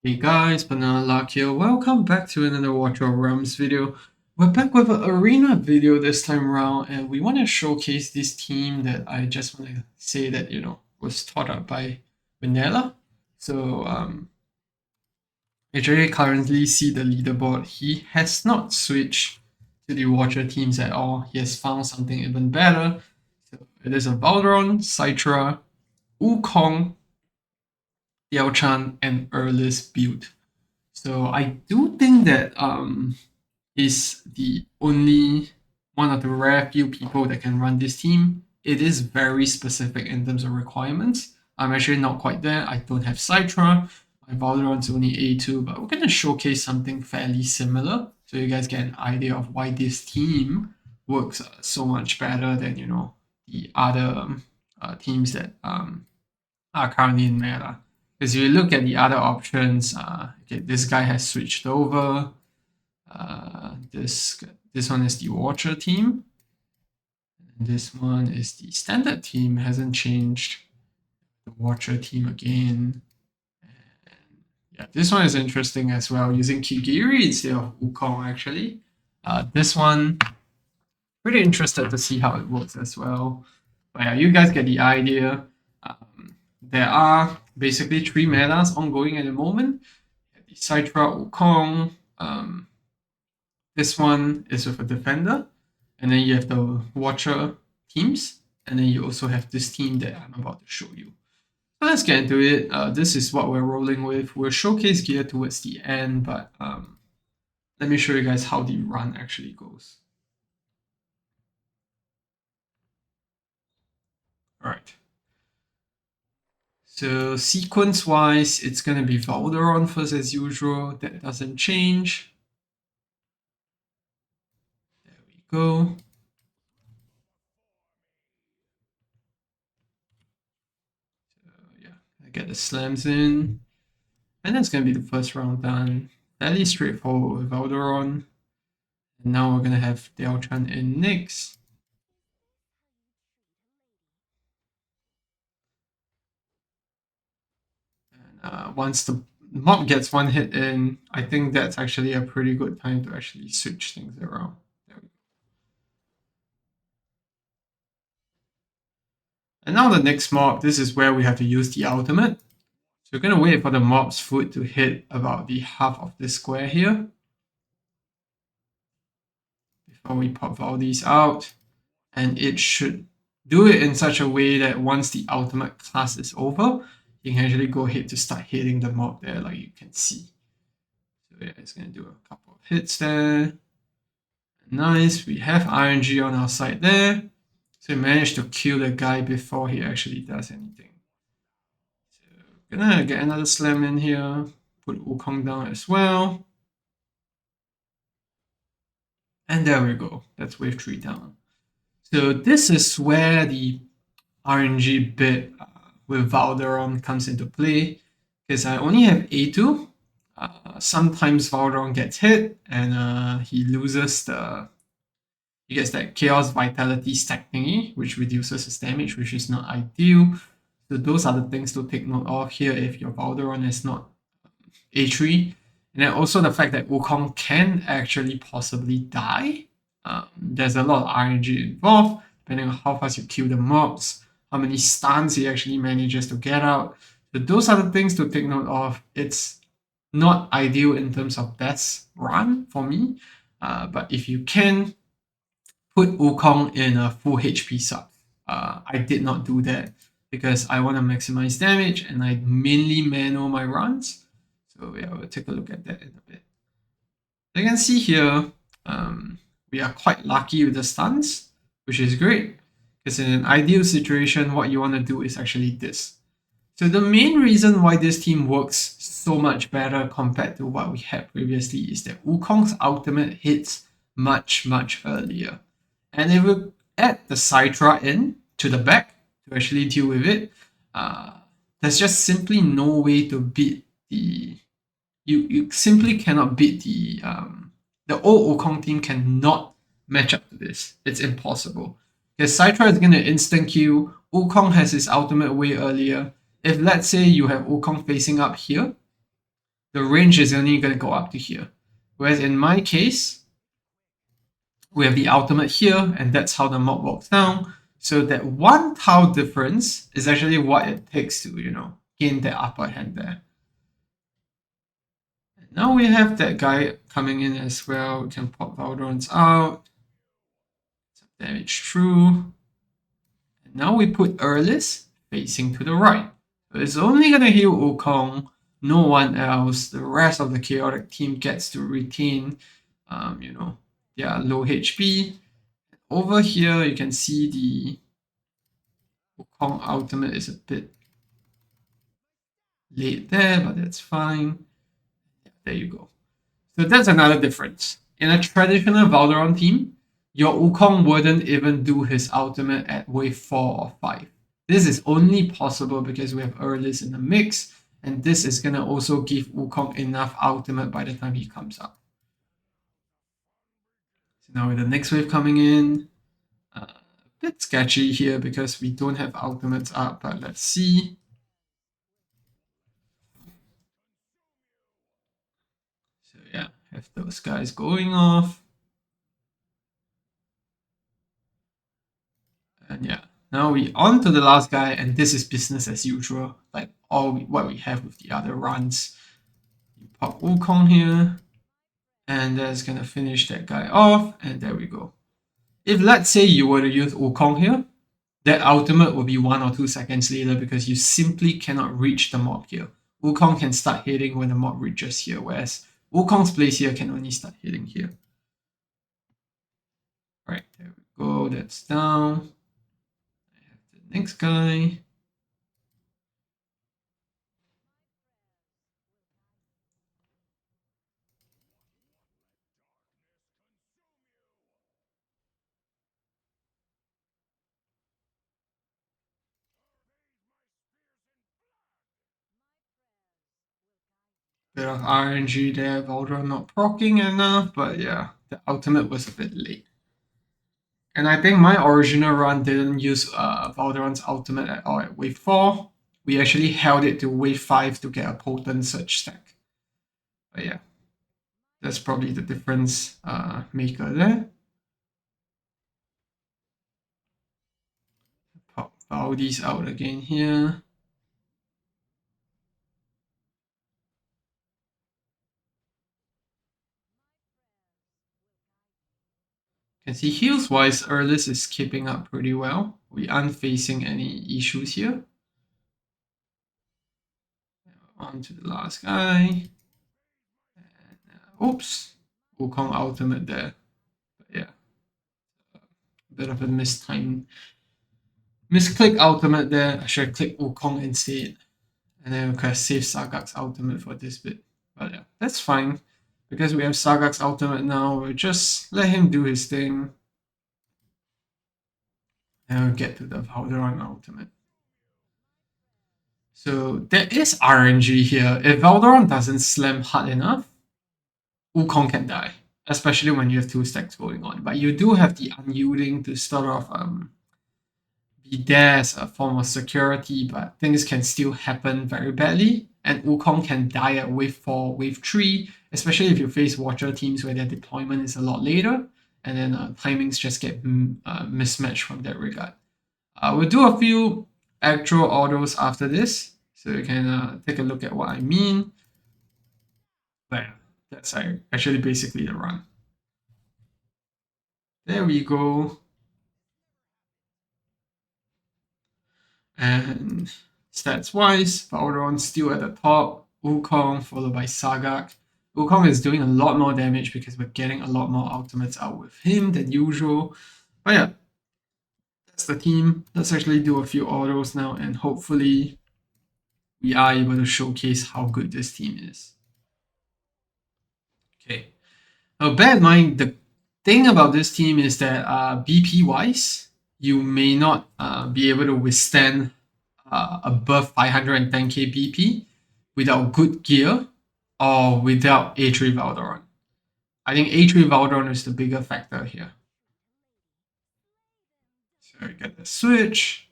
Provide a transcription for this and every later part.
Hey guys, Banana Luck here. Welcome back to another Watch Your Realms video. We're back with an arena video this time around, and we want to showcase this team that I just want to say that, was taught up by Winela. So, actually currently see the leaderboard. He has not switched to the Watcher teams at all. He has found something even better. So it is a Valderon, Citra, Wukong, Diao-Chan, and Eirlys build. So I do think that is the only one of the rare few people that can run this team. It is very specific in terms of requirements. I'm actually not quite there. I don't have Citra. My Valorant's only A2, but we're gonna showcase something fairly similar so you guys get an idea of why this team works so much better than the other teams that are currently in meta. Because if you look at the other options, okay, this guy has switched over. This one is the Watcher team. And this one is the standard team, hasn't changed. The Watcher team again. And yeah, this one is interesting as well, using Kigiri instead of Wukong actually. This one, pretty interested to see how it works as well. But yeah, you guys get the idea. There are basically three metas ongoing at the moment. The Citra Wukong. This one is with a defender, and then you have the Watcher teams, and then you also have this team that I'm about to show you. So let's get into it. This is what we're rolling with. We'll showcase gear towards the end, but let me show you guys how the run actually goes. All right. So sequence-wise, it's going to be Valderon first as usual. That doesn't change. There we go. So yeah, I get the slams in. And that's going to be the first round done. Fairly straightforward with Valderon. And now we're going to have Diao-Chan in next. Once the mob gets one hit in, I think that's actually a pretty good time to actually switch things around. There we go. And now the next mob, this is where we have to use the ultimate. So we're going to wait for the mob's foot to hit about the half of this square here. Before we pop all these out. And it should do it in such a way that once the ultimate class is over, you can actually go ahead to start hitting the mob there like you can see. So yeah, it's going to do a couple of hits there. Nice, we have RNG on our side there. So we managed to kill the guy before he actually does anything. So gonna get another slam in here, put Wukong down as well. And there we go, that's wave 3 down. So this is where the RNG bit with Valderon comes into play, because I only have A2. Sometimes Valderon gets hit and he loses he gets that Chaos Vitality stack thingy, which reduces his damage, which is not ideal. So those are the things to take note of here if your Valderon is not A3. And then also the fact that Wukong can actually possibly die. There's a lot of RNG involved, depending on how fast you kill the mobs, how many stuns he actually manages to get out. So those are the things to take note of. It's not ideal in terms of best run for me, but if you can put Wukong in a full HP sub, I did not do that because I want to maximize damage and I mainly manual my runs. So yeah, we'll take a look at that in a bit. You can see here, we are quite lucky with the stuns, which is great. Because in an ideal situation, what you want to do is actually this. So the main reason why this team works so much better compared to what we had previously is that Wukong's ultimate hits much, much earlier. And if we add the Citra in to the back to actually deal with it, there's just simply no way to beat the... You simply cannot beat the old Wukong team cannot match up to this. It's impossible. Because Citra is going to instant kill. Wukong has his ultimate way earlier. If let's say you have Wukong facing up here, the range is only going to go up to here. Whereas in my case, we have the ultimate here, and that's how the mob walks down. So that one tile difference is actually what it takes to, gain that upper hand there. And now we have that guy coming in as well. We can pop Valdorans out. Some damage through. And now we put Eirlys facing to the right. So it's only going to heal Wukong, no one else. The rest of the chaotic team gets to retain, their low HP. Over here, you can see the Wukong ultimate is a bit late there, but that's fine. Yeah, there you go. So that's another difference. In a traditional Valorant team, your Wukong wouldn't even do his ultimate at wave 4 or 5. This is only possible because we have Eirlys in the mix, and this is going to also give Wukong enough ultimate by the time he comes up. So now with the next wave coming in, a bit sketchy here because we don't have ultimates up, but let's see. So yeah, have those guys going off. And yeah, now we on to the last guy, and this is business as usual, like what we have with the other runs. You pop Wukong here, and that's gonna finish that guy off, and there we go. If let's say you were to use Wukong here, that ultimate will be 1 or 2 seconds later because you simply cannot reach the mob here. Wukong can start hitting when the mob reaches here, whereas Wukong's place here can only start hitting here. Right, there we go, that's down. I have the next guy. Bit of RNG there, Valdor not proccing enough, but yeah, the ultimate was a bit late. And I think my original run didn't use Valdoran's ultimate at all at wave 4. We actually held it to wave 5 to get a potent search stack. But yeah, that's probably the difference maker there. Pop Valdis out again here. You can see heals wise, Eirlys is keeping up pretty well. We aren't facing any issues here. On to the last guy. And, oops, Wukong ultimate there. But yeah, a bit of a misclick ultimate there. I should have clicked Wukong instead. And then we could have saved Sagak's ultimate for this bit. But yeah, that's fine. Because we have Sagak's ultimate now, we'll just let him do his thing. And we'll get to the Valdoran ultimate. So there is RNG here. If Valdoran doesn't slam hard enough, Wukong can die. Especially when you have 2 stacks going on. But you do have the unyielding to sort of be there as a form of security, but things can still happen very badly. And Wukong can die at wave 4, wave 3, especially if you face Watcher teams where their deployment is a lot later, and then timings just get mismatched from that regard. We'll do a few actual autos after this, so you can take a look at what I mean. But yeah, that's actually basically the run. There we go. And stats-wise, Valdoran still at the top, Wukong followed by Sagak. Wukong is doing a lot more damage because we're getting a lot more ultimates out with him than usual. But yeah, that's the team. Let's actually do a few autos now, and hopefully we are able to showcase how good this team is. Okay. Now, bear in mind, the thing about this team is that BP-wise, you may not be able to withstand above 510k BP without good gear or without A3 Valdoran. I think A3 Valdoran is the bigger factor here. So I get the switch.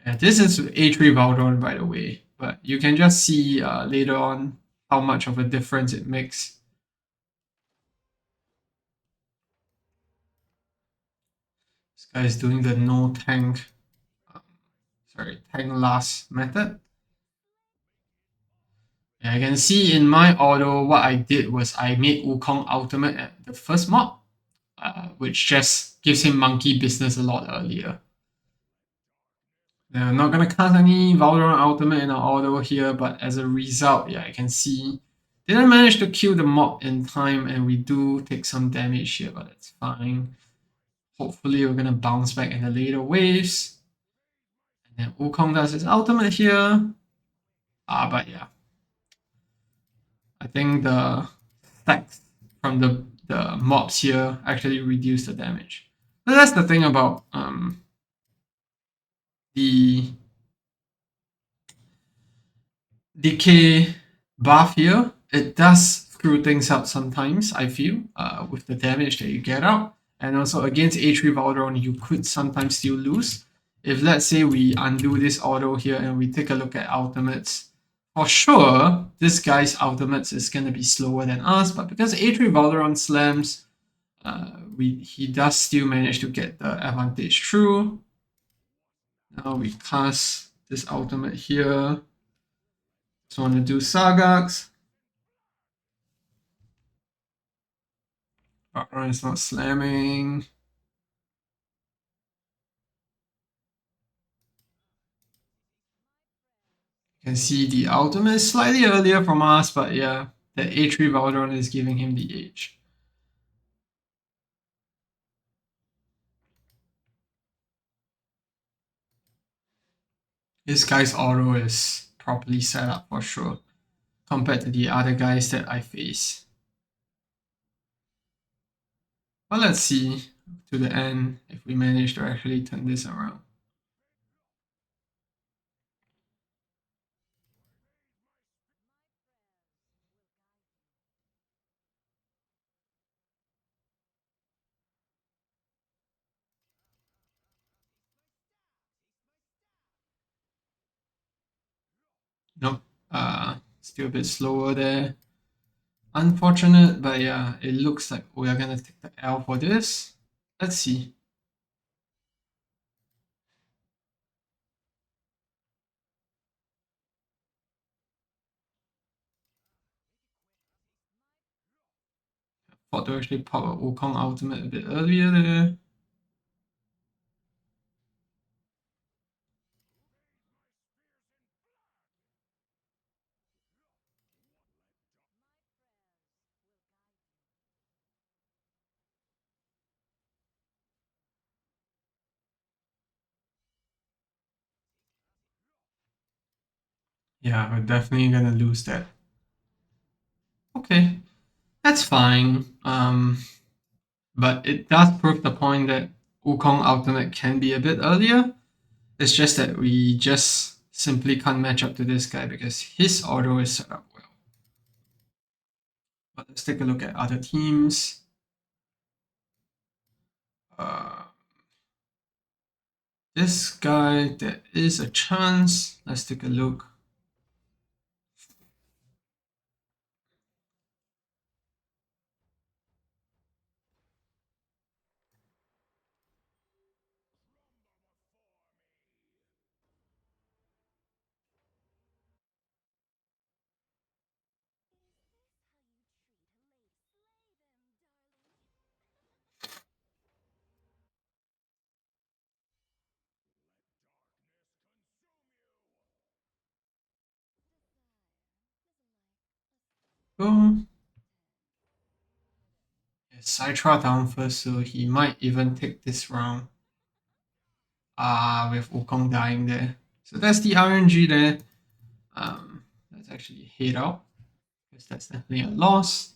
And this is A3 Valdoran, by the way. but you can just see later on how much of a difference it makes. This guy is doing the no tank, tank last method. Yeah, I can see in my auto what I did was I made Wukong ultimate at the first mob, which just gives him monkey business a lot earlier. Now, I'm not gonna cast any Valorant ultimate in our auto here, but as a result, yeah, I can see didn't manage to kill the mob in time, and we do take some damage here, but that's fine. Hopefully, we're gonna bounce back in the later waves. And then Wukong does his ultimate here. But yeah, I think the stacks from the mobs here actually reduce the damage. But that's the thing about the decay buff here. It does screw things up sometimes, I feel, with the damage that you get out. And also against A3 Valdron, you could sometimes still lose. If let's say we undo this auto here and we take a look at ultimates, for sure, this guy's ultimates is going to be slower than us, but because A3 Valdron slams, he does still manage to get the advantage through. Now we cast this ultimate here. Just want to do Sagax. Background is not slamming. You can see the ultimate is slightly earlier from us, but yeah, the A3 Valdron is giving him the edge. This guy's auto is properly set up for sure, compared to the other guys that I face. But let's see to the end if we manage to actually turn this around. Nope, still a bit slower there. Unfortunate, but yeah, it looks like we are gonna take the L for this. Let's see. Thought to actually pop a Wukong ultimate a bit earlier there. Yeah, we're definitely gonna lose that. Okay, that's fine. But it does prove the point that Wukong ultimate can be a bit earlier. It's just that we just simply can't match up to this guy because his auto is set up well. But let's take a look at other teams. This guy, there is a chance. Let's take a look. Go. Citra down first, so he might even take this round. With Wukong dying there. So that's the RNG there. Let's actually head out, because that's definitely a loss.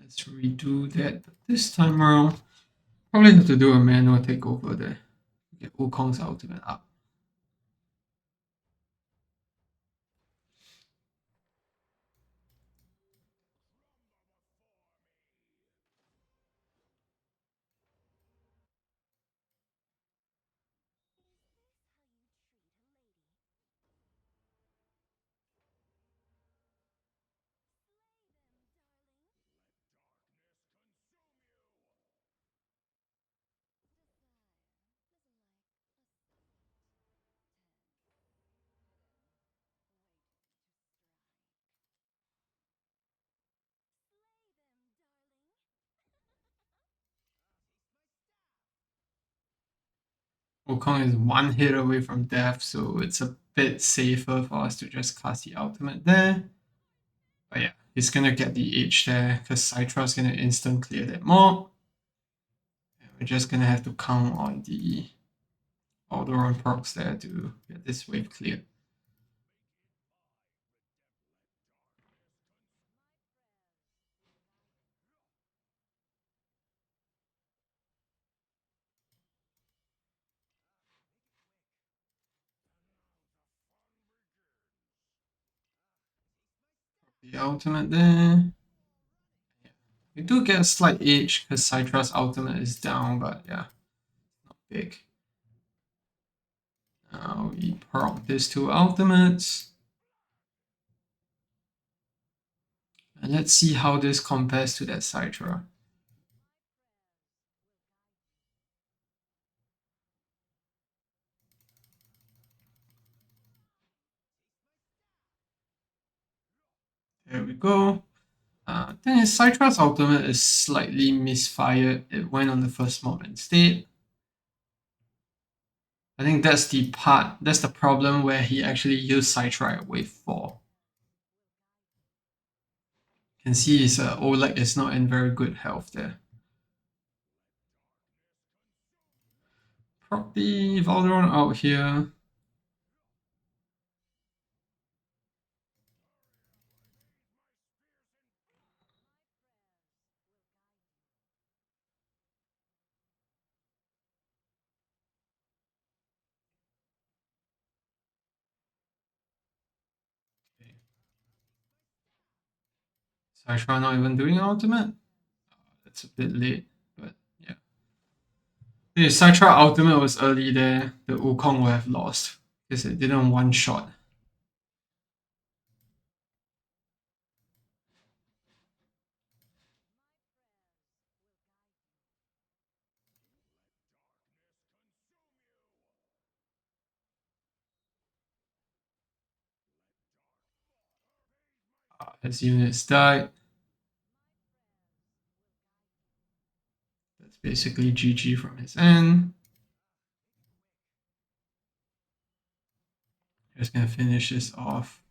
Let's redo that this time around. Probably have to do a manual takeover there. Get Wukong's ultimate up. Wukong is one hit away from death, so it's a bit safer for us to just cast the ultimate there. But yeah, he's gonna get the H there, because Cytra's gonna instant clear that mob. And we're just gonna have to count on the Alderon procs there to get this wave cleared. The ultimate there. We do get a slight edge because Cytra's ultimate is down, but yeah, not big. Now we proc these two ultimates. And let's see how this compares to that Cytra. There we go. Then his Cytra's ultimate is slightly misfired. It went on the first mob instead. I think that's the problem where he actually used Cytra at wave 4. You can see his Oleg is not in very good health there. Proc the Valderon out here. Cytra not even doing ultimate. That's a bit late, but yeah. If Cytra ultimate was early there, the Wukong would have lost because it didn't one shot. His units died. That's basically GG from his end. Just gonna finish this off.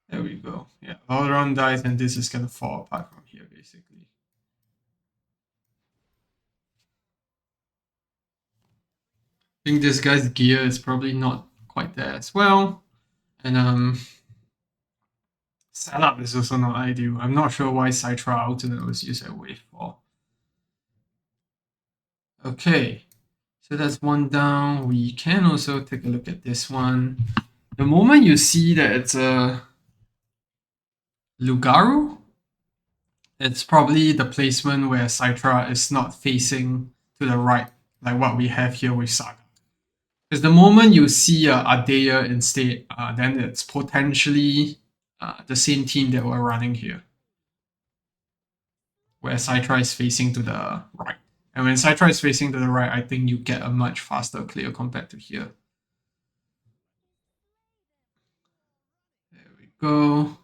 There we go. Yeah, Valderon dies and this is gonna fall apart from here basically. I think this guy's gear is probably not quite there as well. And setup is also not ideal. I'm not sure why Cytra ultimate was used at wave 4. Okay, so that's one down. We can also take a look at this one. The moment you see that it's a Lugaru, it's probably the placement where Cytra is not facing to the right, like what we have here with Saga. Because the moment you see Ardea instead, then it's potentially the same team that we're running here, where Cytra is facing to the right. And when Cytra is facing to the right, I think you get a much faster clear compared to here. There we go.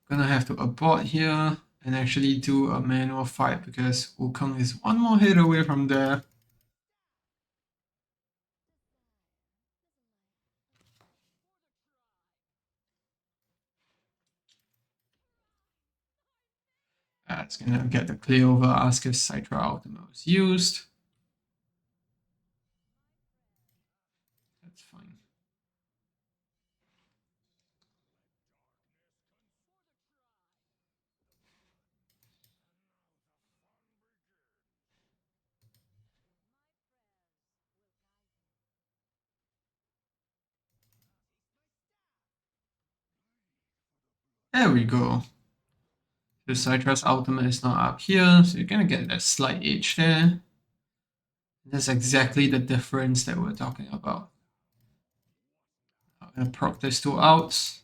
Gonna have to abort here and actually do a manual fight because Wukong is one more hit away from there. It's gonna get the clear over, ask if Cytra ultimate was used. That's fine. There we go. The Cytra's ultimate is not up here, so you're gonna get that slight edge there. That's exactly the difference that we're talking about. I'm gonna proc these two outs.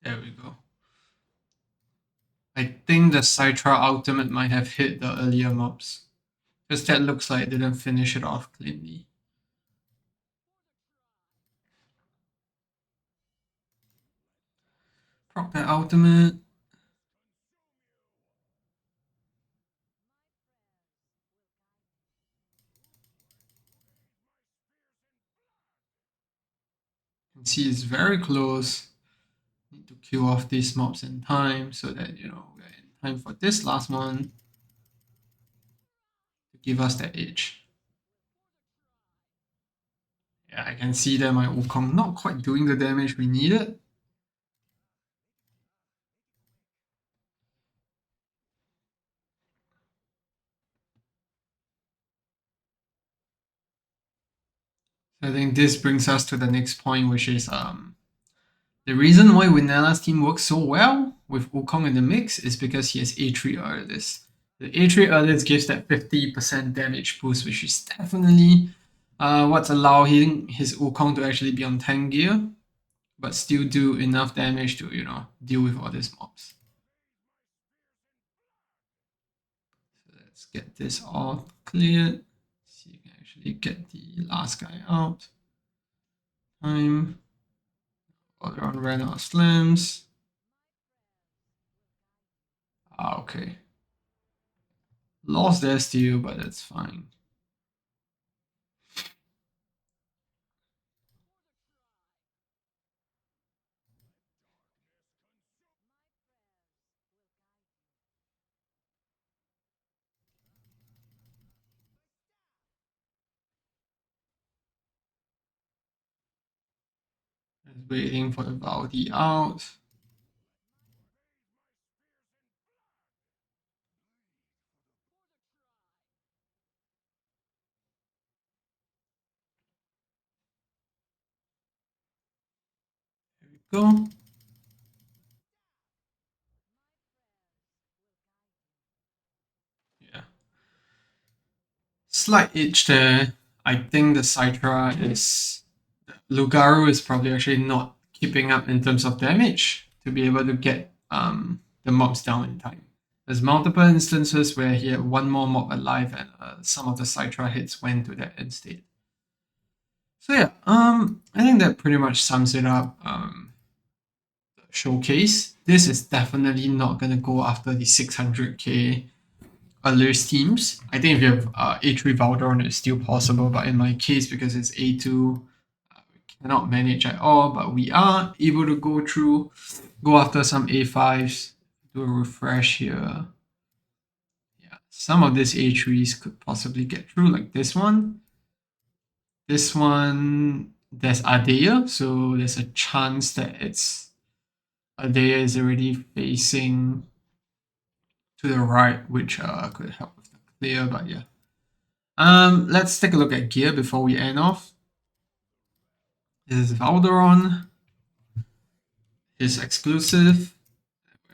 There we go. I think the Citra ultimate might have hit the earlier mobs. Because that looks like it didn't finish it off cleanly. Proc that ultimate. You can see it's very close. Need to kill off these mobs in time so that, we're in time for this last one to give us that edge. Yeah, I can see that my Wukong not quite doing the damage we needed. So I think this brings us to the next point, which is the reason why Winela's team works so well with Wukong in the mix is because he has A3Eirlys. The A3Eirlys gives that 50% damage boost, which is definitely what's allowing his Wukong to actually be on 10 gear, but still do enough damage to, deal with all these mobs. So let's get this all cleared. See if we can actually get the last guy out. Time. All around ran out of slams. Okay. Lost there still, but that's fine. Just waiting for the Valdi out. There we go. Yeah. Slight itch there. I think the Citra is... Lugaru is probably actually not keeping up in terms of damage to be able to get the mobs down in time. There's multiple instances where he had one more mob alive and some of the Citra hits went to that end state. So yeah, I think that pretty much sums it up. Showcase. This is definitely not going to go after the 600k alert teams. I think if you have A3 Valdron, it's still possible, but in my case, because it's A2, we cannot manage at all, but we are able to go after some A5s, do a refresh here. Yeah, some of these A3s could possibly get through, like this one. This one, there's Adea, so there's a chance that Adea is already facing to the right, which could help with the clear, but yeah. Let's take a look at gear before we end off. This is Valderon. His exclusive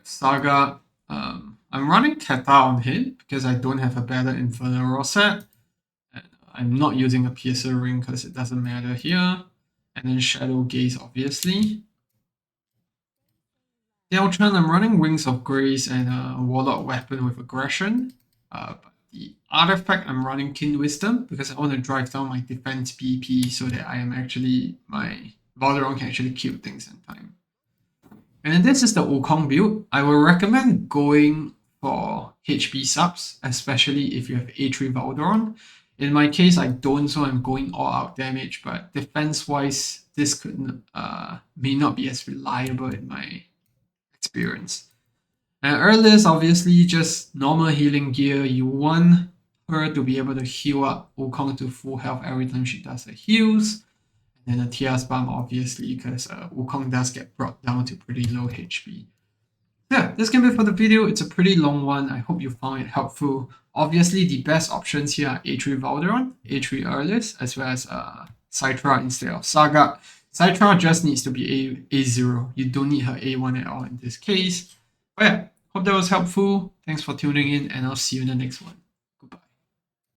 Saga. I'm running Keta on him because I don't have a better Infernal set. And I'm not using a Piercer Ring because it doesn't matter here. And then Shadow Gaze, obviously. Deltran, I'm running Wings of Grace and a Warlock Weapon with Aggression. But the artifact, I'm running Keen Wisdom because I want to drive down my defense BP so that my Valderon can actually kill things in time. And then this is the Wukong build. I will recommend going for HP subs, especially if you have A3 Valderon. In my case, I don't, so I'm going all out damage, but defense-wise, this could may not be as reliable in my experience. And Eirlys, obviously, just normal healing gear. You want her to be able to heal up Wukong to full health every time she does the heals. And then a TS Bomb, obviously, because Wukong does get brought down to pretty low HP. Yeah, this can be for the video. It's a pretty long one. I hope you found it helpful. Obviously, the best options here are A3 Valderon, A3 Eirlys, as well as Citra instead of Saga. Citra just needs to be A0. You don't need her A1 at all in this case. But yeah, hope that was helpful. Thanks for tuning in, and I'll see you in the next one.